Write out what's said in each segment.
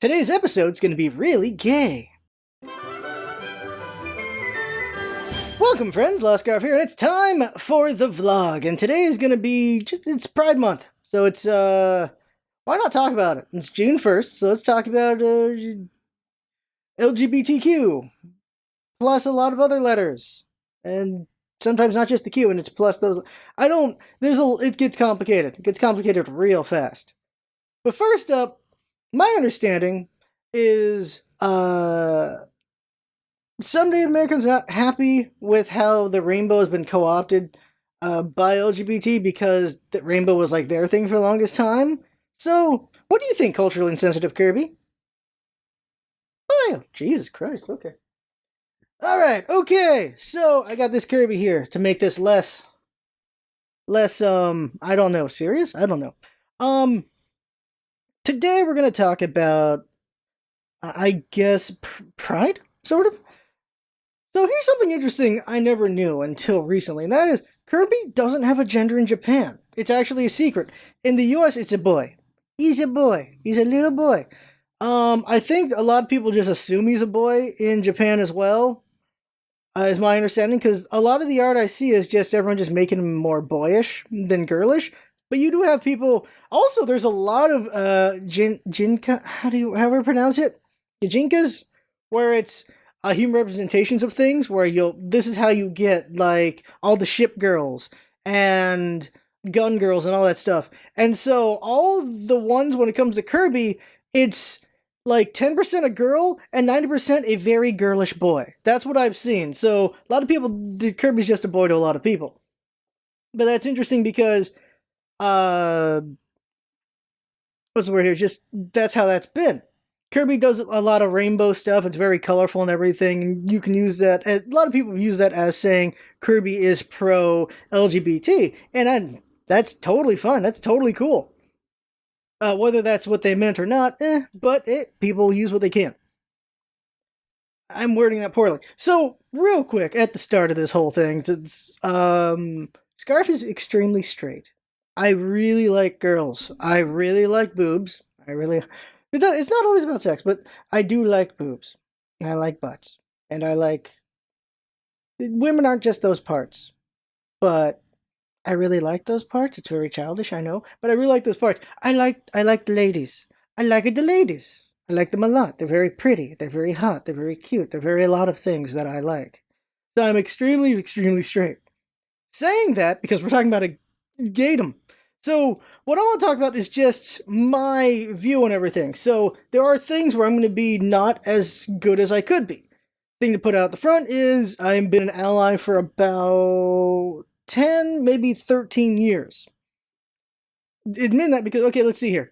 Today's episode's gonna be really gay. Welcome friends, LostScarf here, and it's time for the vlog. And today is gonna be it's Pride Month. So it's why not talk about it? It's June 1st, so let's talk about LGBTQ. Plus a lot of other letters. And sometimes not just the Q, and it's plus those. It gets complicated. It gets complicated real fast. But first up, my understanding is some Native Americans are not happy with how the rainbow has been co-opted by LGBT because the rainbow was like their thing for the longest time. So, what do you think, culturally insensitive Kirby? Oh, Jesus Christ, okay. Alright, okay, so I got this Kirby here to make this less, I don't know, serious? I don't know. Today we're going to talk about, I guess, pride, sort of? So here's something interesting I never knew until recently, and that is, Kirby doesn't have a gender in Japan. It's actually a secret. In the US, it's a boy. He's a boy. He's a little boy. I think a lot of people just assume he's a boy in Japan as well, is my understanding, because a lot of the art I see is just everyone just making him more boyish than girlish. But you do have people. Also, there's a lot of jinka. However you pronounce it, jinkas, where it's human representations of things. Where this is how you get like all the ship girls and gun girls and all that stuff. And so all the ones when it comes to Kirby, it's like 10% a girl and 90% a very girlish boy. That's what I've seen. So a lot of people, Kirby's just a boy to a lot of people. But that's interesting because what's the word here? Just that's how that's been. Kirby does a lot of rainbow stuff. It's very colorful and everything. You can use that. A lot of people use that as saying Kirby is pro LGBT, and that's totally fun. That's totally cool. Whether that's what they meant or not, but people use what they can. I'm wording that poorly. So real quick at the start of this whole thing, it's Scarf is extremely straight. I really like girls. I really like boobs. It's not always about sex, but I do like boobs. I like butts. And I like... Women aren't just those parts. But I really like those parts. It's very childish, I know. But I really like those parts. I like the ladies. I like the ladies. I like them a lot. They're very pretty. They're very hot. They're very cute. They're very a lot of things that I like. So I'm extremely, extremely straight. Saying that, because we're talking about a gaydom. So, what I want to talk about is just my view on everything. So, there are things where I'm going to be not as good as I could be. Thing to put out the front is, I've been an ally for about 10, maybe 13 years. Admit that because, okay, let's see here.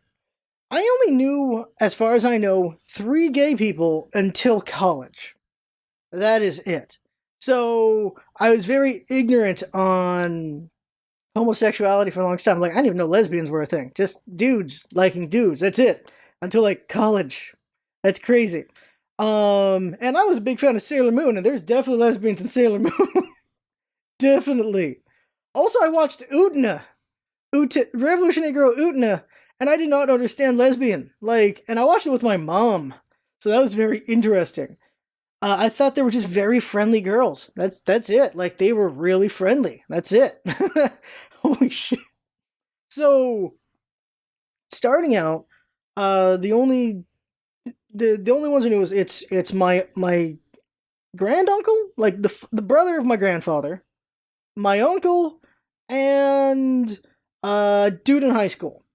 I only knew, as far as I know, 3 gay people until college. That is it. So, I was very ignorant on homosexuality for a long time. Like, I didn't even know lesbians were a thing. Just dudes liking dudes. That's it. Until like college. That's crazy. And I was a big fan of Sailor Moon, and there's definitely lesbians in Sailor Moon. Definitely. Also, I watched Revolutionary Girl Utena, and I did not understand lesbian. And I watched it with my mom. So that was very interesting. I thought they were just very friendly girls. That's it. Like, they were really friendly. That's it. Holy shit. So, starting out, the only ones I knew was it's my granduncle, like the brother of my grandfather, my uncle, and dude in high school.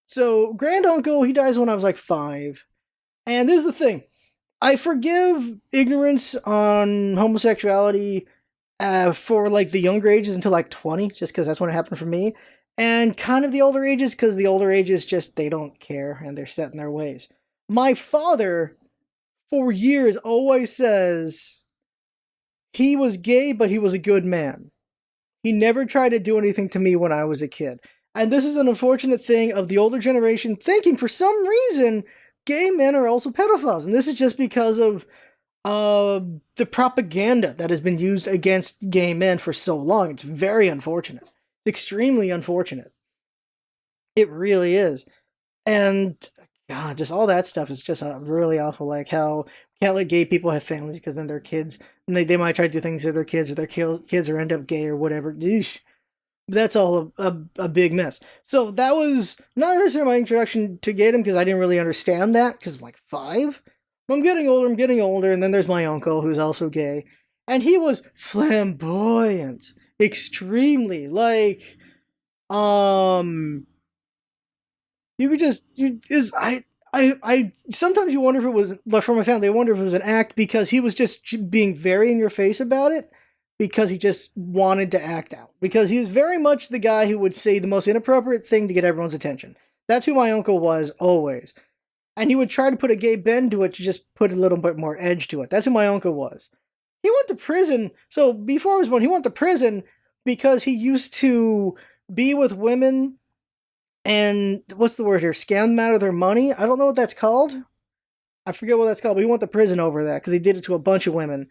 So, granduncle, he dies when I was like 5. And this is the thing. I forgive ignorance on homosexuality for like the younger ages until like 20, just because that's when it happened for me. And kind of the older ages, because the older ages just, they don't care and they're set in their ways. My father, for years, always says he was gay, but he was a good man. He never tried to do anything to me when I was a kid. And this is an unfortunate thing of the older generation thinking for some reason gay men are also pedophiles, and this is just because of the propaganda that has been used against gay men for so long. It's very unfortunate. It's extremely unfortunate. It really is. And God, just all that stuff is just really awful. Like how can't let gay people have families because then their kids, and they might try to do things to their kids, or their kids or end up gay or whatever. Eesh. That's all a big mess. So that was not necessarily my introduction to Gatum because I didn't really understand that because I'm like 5. I'm getting older, and then there's my uncle who's also gay, and he was flamboyant, extremely um you could just you is I sometimes you wonder if it was like for my family. I wonder if it was an act because he was just being very in your face about it because he just wanted to act out because he was very much the guy who would say the most inappropriate thing to get everyone's attention. That's who my uncle was always, and he would try to put a gay bend to it to just put a little bit more edge to it. That's who my uncle was. He went to prison. So before I was born, he went to prison because he used to be with women and what's the word here? Scam them out of their money. I don't know what that's called. I forget what that's called, but he went to prison over that because he did it to a bunch of women.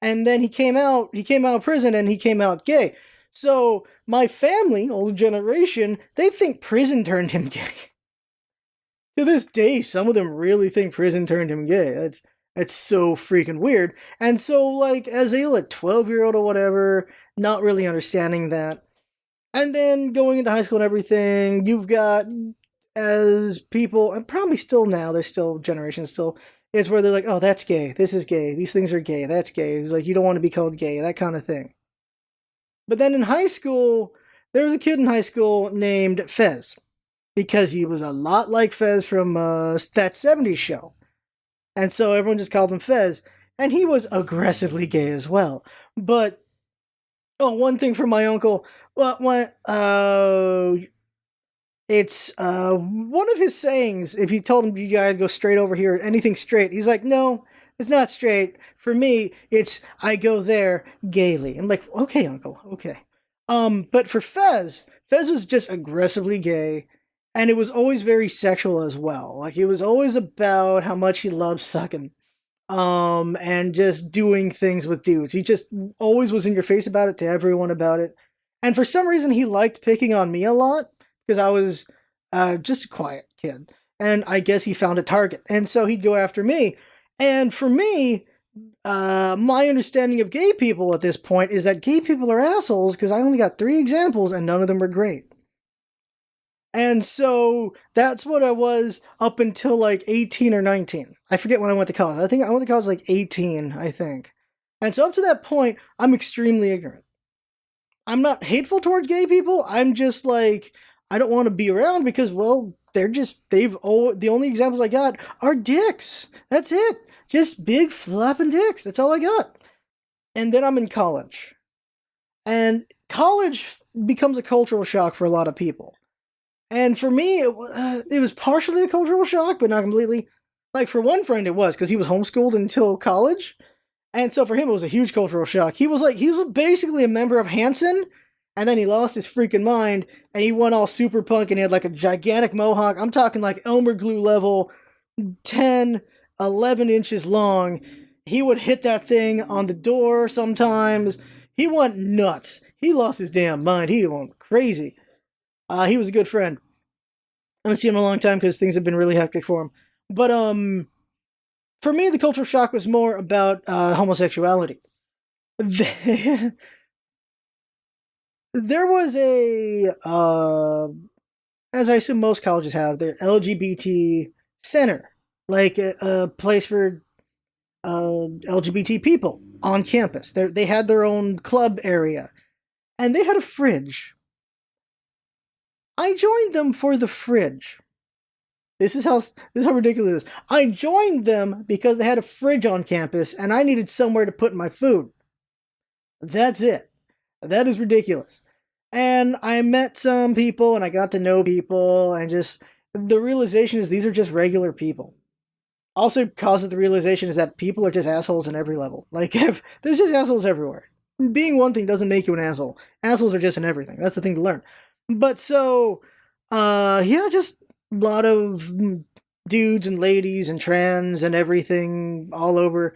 And then he came out. He came out of prison, and he came out gay. So my family, old generation, they think prison turned him gay. To this day, some of them really think prison turned him gay. That's so freaking weird. And so, like, as a like 12-year-old or whatever, not really understanding that. And then going into high school and everything, you've got as people, and probably still now, there's still generations still, is where they're like, oh, that's gay, this is gay, these things are gay, that's gay. It's like, you don't want to be called gay, that kind of thing. But then in high school, there was a kid in high school named Fez, because he was a lot like Fez from that 70s show. And so everyone just called him Fez, and he was aggressively gay as well. But, oh, one thing from my uncle, it's one of his sayings. If you told him you gotta go straight over here, anything straight, he's like, no, it's not straight. For me, it's I go there gaily. I'm like, okay, uncle, okay. But for Fez was just aggressively gay, and it was always very sexual as well. Like it was always about how much he loved sucking, and just doing things with dudes. He just always was in your face about it to everyone about it. And for some reason, he liked picking on me a lot because I was just a quiet kid. And I guess he found a target. And so he'd go after me. And for me, my understanding of gay people at this point is that gay people are assholes because I only got 3 examples and none of them were great. And so that's what I was up until like 18 or 19. I forget when I went to college. I think I went to college like 18, I think. And so up to that point, I'm extremely ignorant. I'm not hateful towards gay people. I'm just like, I don't want to be around because, well, the only examples I got are dicks. That's it. Just big flapping dicks. That's all I got. And then I'm in college. And college becomes a cultural shock for a lot of people. And for me, it was partially a cultural shock, but not completely. Like, for one friend, it was, because he was homeschooled until college. And so for him, it was a huge cultural shock. He was basically a member of Hanson, and then he lost his freaking mind, and he went all super punk, and he had like a gigantic mohawk. I'm talking like Elmer Glue level, 10, 11 inches long. He would hit that thing on the door sometimes. He went nuts. He lost his damn mind. He went crazy. He was a good friend. I haven't seen him in a long time because things have been really hectic for him. But for me, the cultural shock was more about homosexuality. There was as I assume most colleges have, their LGBT center, like a place for LGBT people on campus. They had their own club area, and they had a fridge. I joined them for the fridge. This is how ridiculous it is. I joined them because they had a fridge on campus and I needed somewhere to put my food. That's it. That is ridiculous. And I met some people and I got to know people, and just the realization is these are just regular people. Also causes the realization is that people are just assholes in every level. Like, there's just assholes everywhere. Being one thing doesn't make you an asshole. Assholes are just in everything. That's the thing to learn. But so, yeah, just a lot of dudes and ladies and trans and everything all over.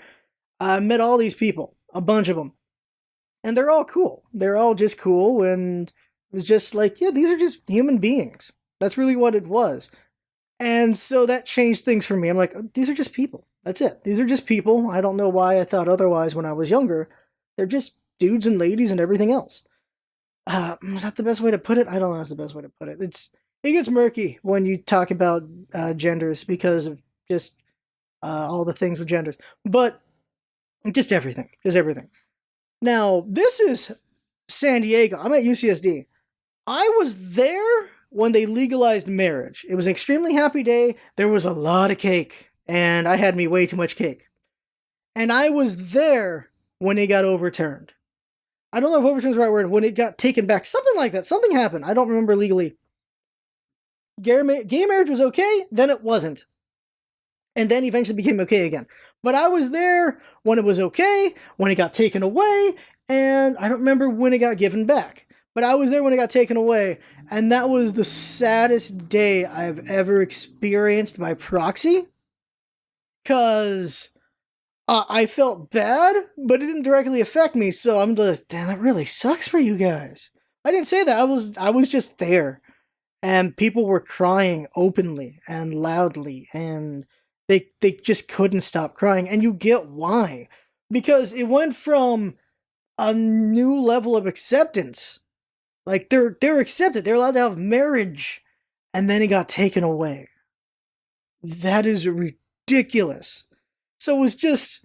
I met all these people, a bunch of them. And they're all cool. They're all just cool, and it was just like, yeah, these are just human beings. That's really what it was. And so that changed things for me. I'm like, these are just people. That's it. These are just people. I don't know why I thought otherwise when I was younger. They're just dudes and ladies and everything else. Is that the best way to put it? I don't know. That's the best way to put it. It gets murky when you talk about genders because of just all the things with genders, but just everything, just everything. Now this is San Diego. I'm at UCSD. I was there when they legalized marriage. It was an extremely happy day. There was a lot of cake, and I had me way too much cake. And I was there when it got overturned. I don't know if overturned is the right word. When it got taken back, something like that. Something happened. I don't remember legally. Gay marriage was okay, then it wasn't. And then eventually became okay again. But I was there when it was okay, when it got taken away, and I don't remember when it got given back. But I was there when it got taken away, and that was the saddest day I've ever experienced by proxy. Because I felt bad, but it didn't directly affect me, so I'm just, damn, that really sucks for you guys. I didn't say that, I was just there. And people were crying openly and loudly, and they just couldn't stop crying, and you get why. Because it went from a new level of acceptance. Like they're accepted, they're allowed to have marriage, and then it got taken away. That is ridiculous. So it was just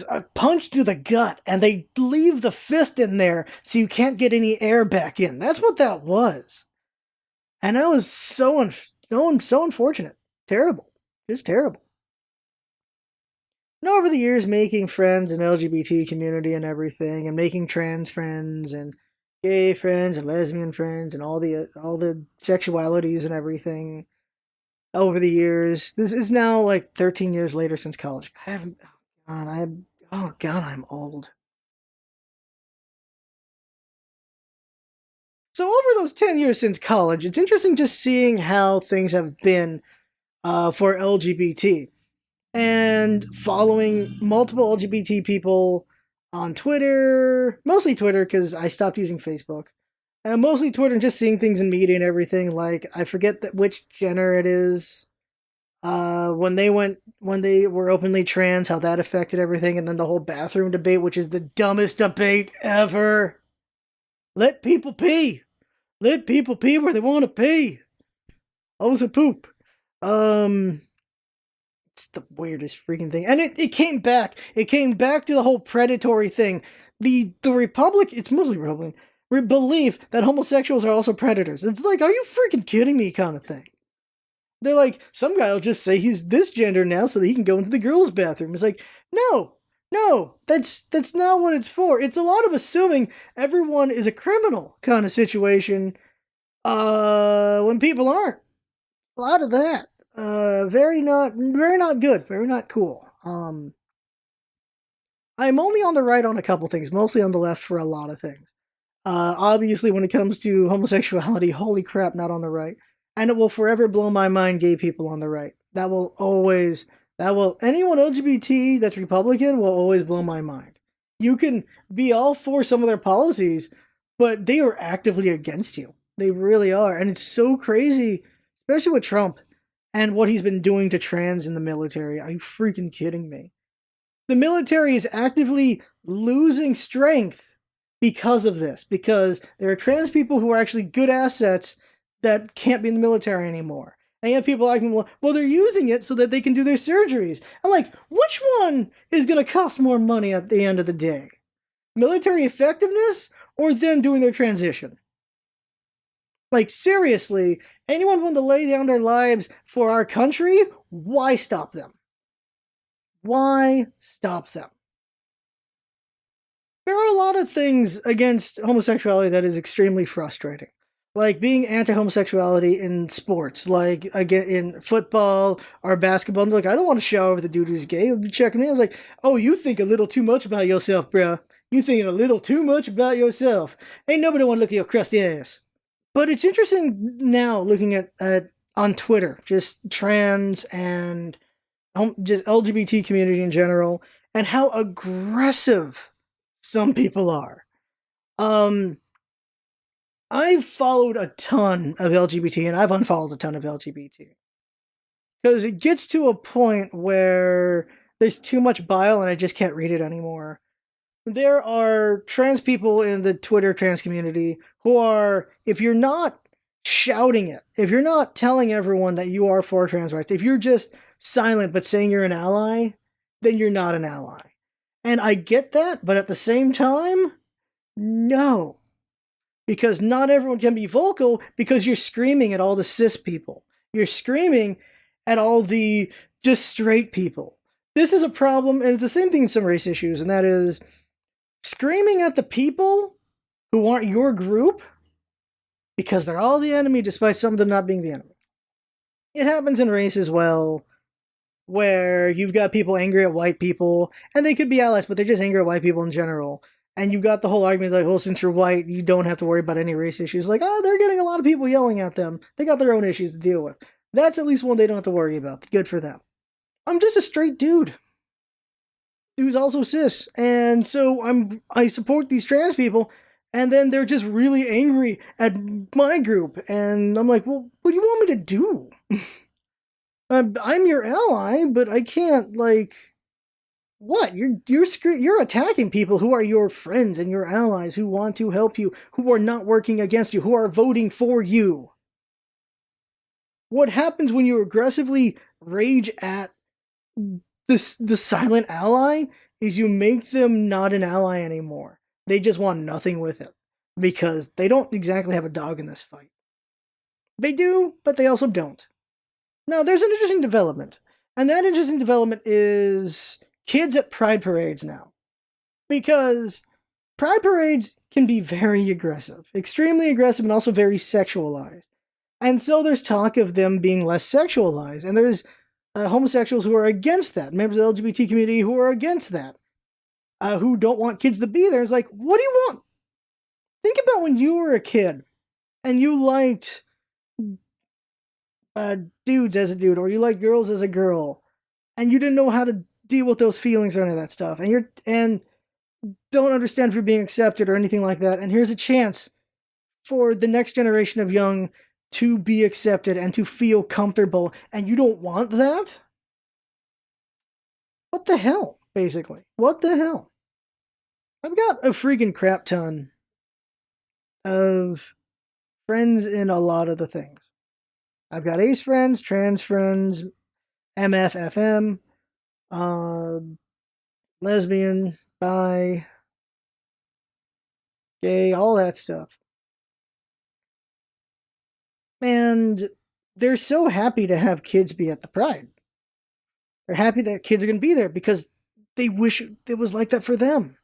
a punch to the gut, and they leave the fist in there so you can't get any air back in. That's what that was. And that was so unfortunate. Terrible. Just terrible. And over the years, making friends in LGBT community and everything, and making trans friends and gay friends and lesbian friends and all the sexualities and everything over the years. This is now like 13 years later since college. I haven't. Oh God, I'm old. So over those 10 years since college, it's interesting just seeing how things have been for LGBT and following multiple LGBT people on Twitter, mostly Twitter because I stopped using Facebook. Mostly Twitter and just seeing things in media and everything. Like I forget which Jenner it is. When they were openly trans, how that affected everything, and then the whole bathroom debate, which is the dumbest debate ever. Let people pee. Let people pee where they want to pee. Hose a poop. It's the weirdest freaking thing. And it came back. It came back to the whole predatory thing. The Republic, it's mostly Republican, believe that homosexuals are also predators. It's like, are you freaking kidding me kind of thing. They're like, some guy will just say he's this gender now so that he can go into the girls' bathroom. It's like, no, that's not what it's for. It's a lot of assuming everyone is a criminal kind of situation, when people aren't. A lot of that. Very not good, very not cool. I'm only on the right on a couple things, mostly on the left for a lot of things. Obviously, when it comes to homosexuality, holy crap, not on the right. And it will forever blow my mind, gay people on the right. Anyone LGBT that's Republican will always blow my mind. You can be all for some of their policies, but they are actively against you. They really are. And it's so crazy, especially with Trump and what he's been doing to trans in the military. Are you freaking kidding me? The military is actively losing strength because of this, because there are trans people who are actually good assets that can't be in the military anymore. And you have people like, well, they're using it so that they can do their surgeries. I'm like, which one is going to cost more money at the end of the day? Military effectiveness or them doing their transition? Like, seriously, anyone willing to lay down their lives for our country, why stop them? Why stop them? There are a lot of things against homosexuality that is extremely frustrating. Like being anti-homosexuality in sports, like again in football or basketball. And like, I don't want to shower with a dude who's gay. He'll be checking me. I was like, oh, you think a little too much about yourself, bro. You thinking a little too much about yourself. Ain't nobody want to look at your crusty ass. But it's interesting now looking at on Twitter, just trans and just LGBT community in general, and how aggressive some people are. I've followed a ton of LGBT, and I've unfollowed a ton of LGBT. because it gets to a point where there's too much bile and I just can't read it anymore. There are trans people in the Twitter trans community who are, if you're not shouting it, if you're not telling everyone that you are for trans rights, if you're just silent but saying you're an ally, then you're not an ally. And I get that, but at the same time, no. Because not everyone can be vocal because you're screaming at all the cis people. You're screaming at all the just straight people. This is a problem, and it's the same thing in some race issues, and that is screaming at the people who aren't your group because they're all the enemy despite some of them not being the enemy. It happens in race as well, where you've got people angry at white people, and they could be allies, but they're just angry at white people in general. And you've got the whole argument like, well, since you're white, you don't have to worry about any race issues. Like, oh, they're getting a lot of people yelling at them. They got their own issues to deal with. That's at least one they don't have to worry about. Good for them. I'm just a straight dude who's also cis, and so I support these trans people, and then they're just really angry at my group, and I'm like, well, what do you want me to do? I'm your ally, but I can't, like, what? You're attacking people who are your friends and your allies, who want to help you, who are not working against you, who are voting for you. What happens when you aggressively rage at the silent ally is you make them not an ally anymore. They just want nothing with it because they don't exactly have a dog in this fight. They do, but they also don't. Now, there's an interesting development, and that interesting development is kids at pride parades now. Because pride parades can be very aggressive, extremely aggressive, and also very sexualized. And so there's talk of them being less sexualized, and there's homosexuals who are against that, members of the LGBT community who are against that, who don't want kids to be there. It's like, what do you want? Think about when you were a kid and you liked dudes as a dude, or you liked girls as a girl, and you didn't know how to deal with those feelings or any of that stuff, and don't understand if you're being accepted or anything like that. And here's a chance for the next generation of young to be accepted and to feel comfortable, and you don't want that? What the hell, basically? What the hell? I've got a freaking crap ton of friends in a lot of the things. I've got ace friends, trans friends, MF, FM, lesbian, bi, gay, all that stuff. And they're so happy to have kids be at the Pride. They're happy that kids are going to be there because they wish it was like that for them.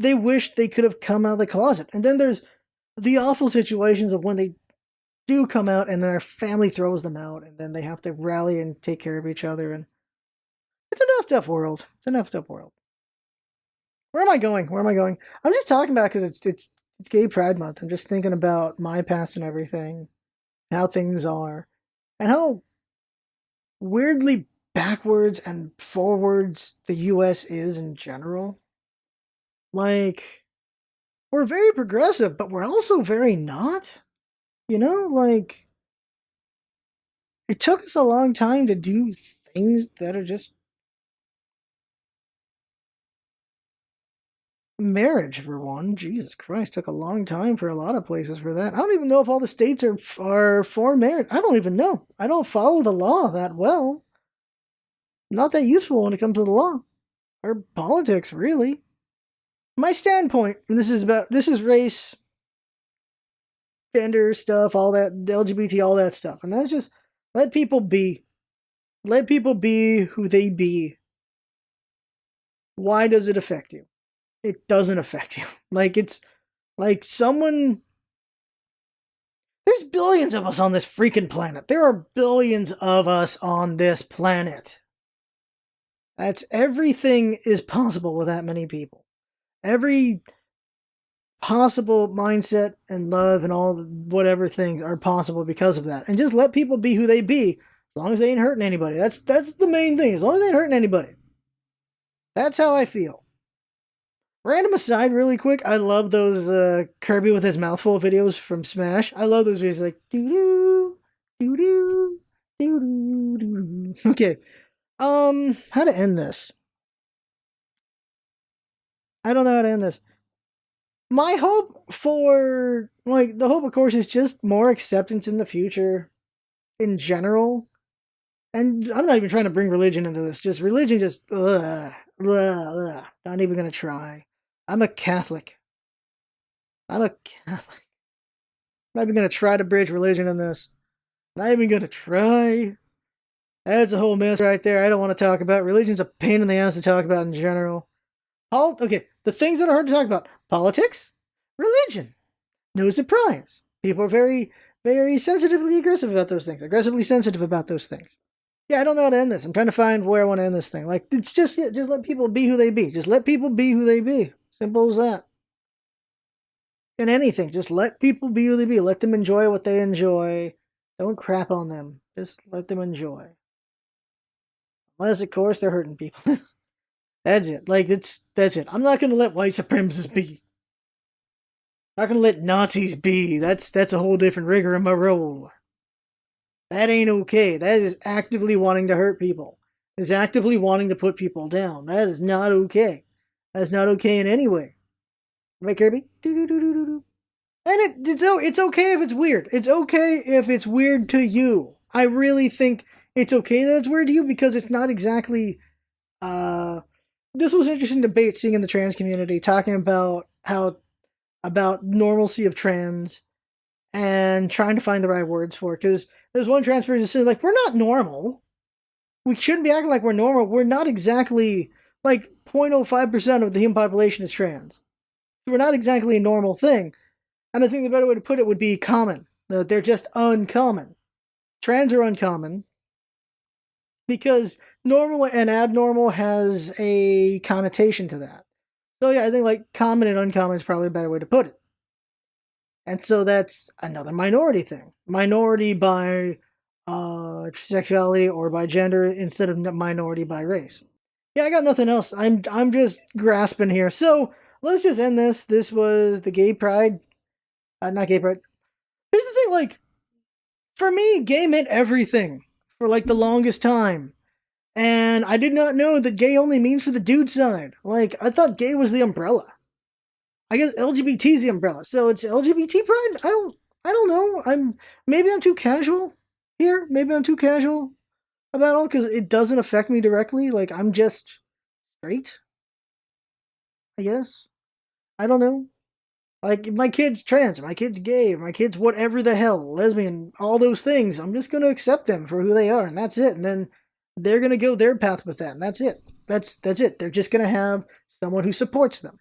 They wish they could have come out of the closet. And then there's the awful situations of when they do come out and their family throws them out, and then they have to rally and take care of each other. And it's an effed up world. It's an effed up world. Where am I going? Where am I going? I'm just talking about because it's Gay Pride Month. I'm just thinking about my past and everything, how things are, and how weirdly backwards and forwards the US is in general. Like, we're very progressive, but we're also very not. You know, like, it took us a long time to do things that are just marriage, for one. Jesus Christ, took a long time for a lot of places for that. I don't even know if all the states are for marriage. I don't even know. I don't follow the law that well. Not that useful when it comes to the law or politics, really. My standpoint, and this is race, gender stuff, all that, LGBT, all that stuff, and that's just let people be. Let people be who they be. Why does it affect you? It doesn't affect you. Like, it's like someone. There's billions of us on this freaking planet. There are billions of us on this planet. That's everything is possible with that many people. Every possible mindset and love and all whatever things are possible because of that. And just let people be who they be, as long as they ain't hurting anybody. That's the main thing. As long as they ain't hurting anybody. That's how I feel. Random aside, really quick, I love those Kirby with his mouth full videos from Smash. I love those videos like doo doo, doo doo, Okay. How to end this? I don't know how to end this. My hope for, like, the hope, of course, is just more acceptance in the future in general. And I'm not even trying to bring religion into this. Just religion, just, not even gonna try. I'm a Catholic. I'm a Catholic. Not even gonna try to bridge religion in this. Not even gonna try. That's a whole mess right there. I don't want to talk about. Religion's a pain in the ass to talk about in general. Okay, the things that are hard to talk about: politics, religion. No surprise. People are very, very sensitively aggressive about those things. Aggressively sensitive about those things. Yeah, I don't know how to end this. I'm trying to find where I want to end this thing. Like, it's just let people be who they be. Just let people be who they be. Simple as that. In anything, just let people be who they be. Let them enjoy what they enjoy. Don't crap on them. Just let them enjoy. Unless, of course, they're hurting people. That's it. Like, that's it. I'm not gonna let white supremacists be. I'm not gonna let Nazis be. That's a whole different rigmarole. That ain't okay. That is actively wanting to hurt people. Is actively wanting to put people down. That is not okay. That's not okay in any way. Right, Kirby? And it's okay if it's weird. It's okay if it's weird to you. I really think it's okay that it's weird to you because it's not exactly. This was an interesting debate seeing in the trans community talking about about normalcy of trans and trying to find the right words for it. Because there's one trans person saying, like, we're not normal. We shouldn't be acting like we're normal. We're not exactly, like, 0.05% of the human population is trans. So we're not exactly a normal thing. And I think the better way to put it would be common. They're just uncommon. Trans are uncommon because normal and abnormal has a connotation to that. So yeah, I think like common and uncommon is probably a better way to put it. And so that's another minority thing. Minority by sexuality or by gender instead of minority by race. Yeah, I got nothing else. I'm just grasping here. So let's just end this. This was the gay pride. Not gay pride. Here's the thing, like, for me, gay meant everything for like the longest time. And I did not know that gay only means for the dude side. Like, I thought gay was the umbrella. I guess LGBT is the umbrella. So it's LGBT pride? I don't know. Maybe I'm too casual here. Maybe I'm too casual about all because it doesn't affect me directly. Like, I'm just straight. I guess. I don't know. Like, if my kid's trans, or my kid's gay, or my kid's whatever the hell, lesbian, all those things, I'm just gonna accept them for who they are, and that's it. And then they're gonna go their path with that, and that's it. That's it. They're just gonna have someone who supports them.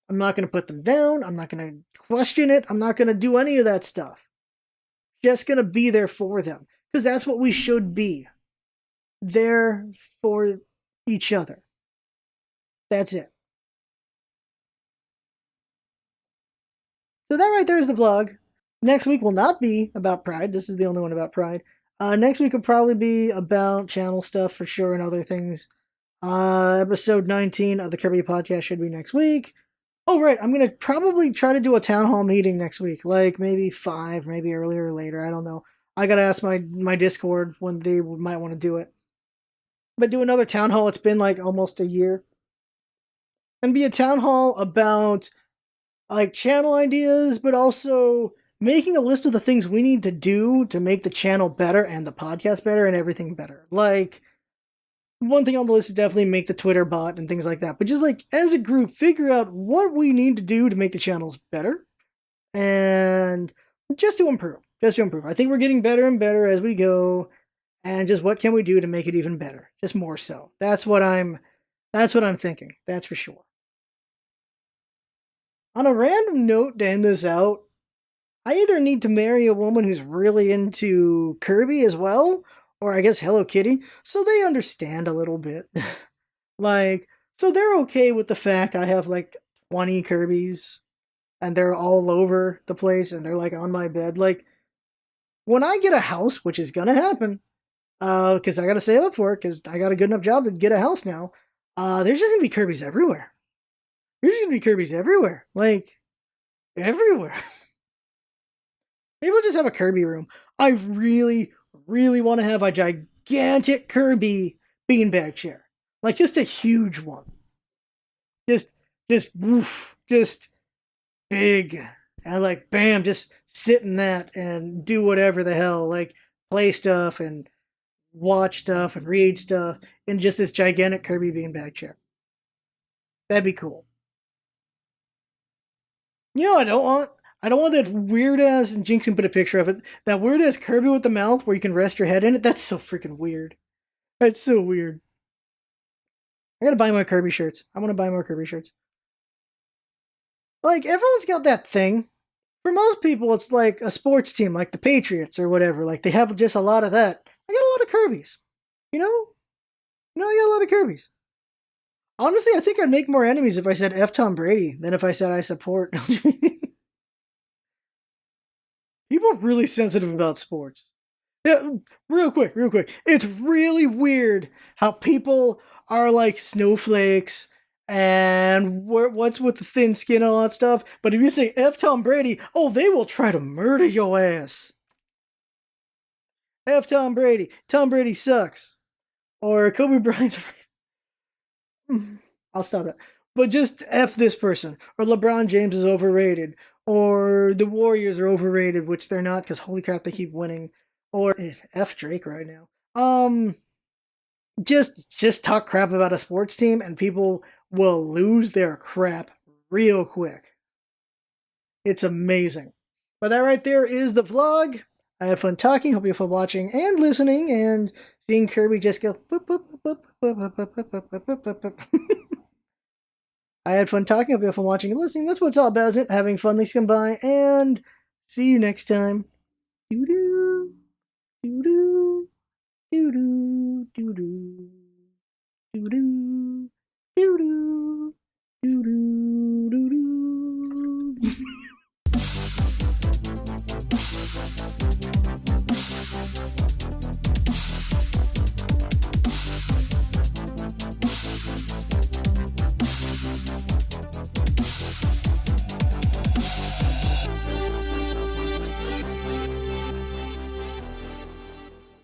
I'm not gonna put them down. I'm not gonna question it. I'm not gonna do any of that stuff. Just gonna be there for them. Because that's what we should be. There for each other. That's it. So that right there is the vlog. Next week will not be about Pride. This is the only one about Pride. Next week will probably be about channel stuff for sure and other things. Episode 19 of the Kirby podcast should be next week. Oh, right. I'm going to probably try to do a town hall meeting next week. Like maybe 5, maybe earlier or later. I don't know. I got to ask my Discord when they might want to do it. But do another town hall. It's been like almost a year. And be a town hall about like channel ideas, but also making a list of the things we need to do to make the channel better and the podcast better and everything better. Like, one thing on the list is definitely make the Twitter bot and things like that. But just like as a group, figure out what we need to do to make the channels better and just to improve. Just to improve. I think we're getting better and better as we go. And just what can we do to make it even better? Just more so. That's what I'm thinking. That's for sure. On a random note to end this out, I either need to marry a woman who's really into Kirby as well, or I guess Hello Kitty, so they understand a little bit. Like, so they're okay with the fact I have like 20 Kirbys, and they're all over the place, and they're like on my bed. Like, when I get a house, which is gonna happen, because I gotta save up for it, because I got a good enough job to get a house now, there's just gonna be Kirbys everywhere. There's just gonna be Kirbys everywhere. Like, everywhere. Maybe we'll just have a Kirby room. I really, really want to have a gigantic Kirby beanbag chair. Like just a huge one. Just just big. And like bam, just sit in that and do whatever the hell. Like play stuff and watch stuff and read stuff in just this gigantic Kirby beanbag chair. That'd be cool. You know, I don't want that weird ass, and Jinx can put a picture of it. That weird ass Kirby with the mouth where you can rest your head in it. That's so freaking weird. That's so weird. I gotta buy more Kirby shirts. I want to buy more Kirby shirts. Like everyone's got that thing. For most people, it's like a sports team, like the Patriots or whatever. Like they have just a lot of that. I got a lot of Kirby's. You know, I got a lot of Kirby's. Honestly, I think I'd make more enemies if I said F Tom Brady than if I said I support. People are really sensitive about sports. Yeah, real quick. It's really weird how people are like snowflakes and what's with the thin skin and all that stuff. But if you say F Tom Brady, oh, they will try to murder your ass. F Tom Brady. Tom Brady sucks. Or Kobe Bryant. I'll stop that. But just F this person. Or LeBron James is overrated. Or the Warriors are overrated, which they're not because holy crap, they keep winning. Or F Drake right now. Just talk crap about a sports team and people will lose their crap real quick. It's amazing. But that right there is the vlog. I had fun talking. Hope you have fun watching and listening and seeing Kirby just go boop, boop, boop, boop, boop, boop, boop, boop, boop, boop, boop. I had fun talking. Hope you have fun watching and listening. That's what it's all about, isn't it? Having fun. These come by and see you next time. Doo doo doo doo doo doo doo.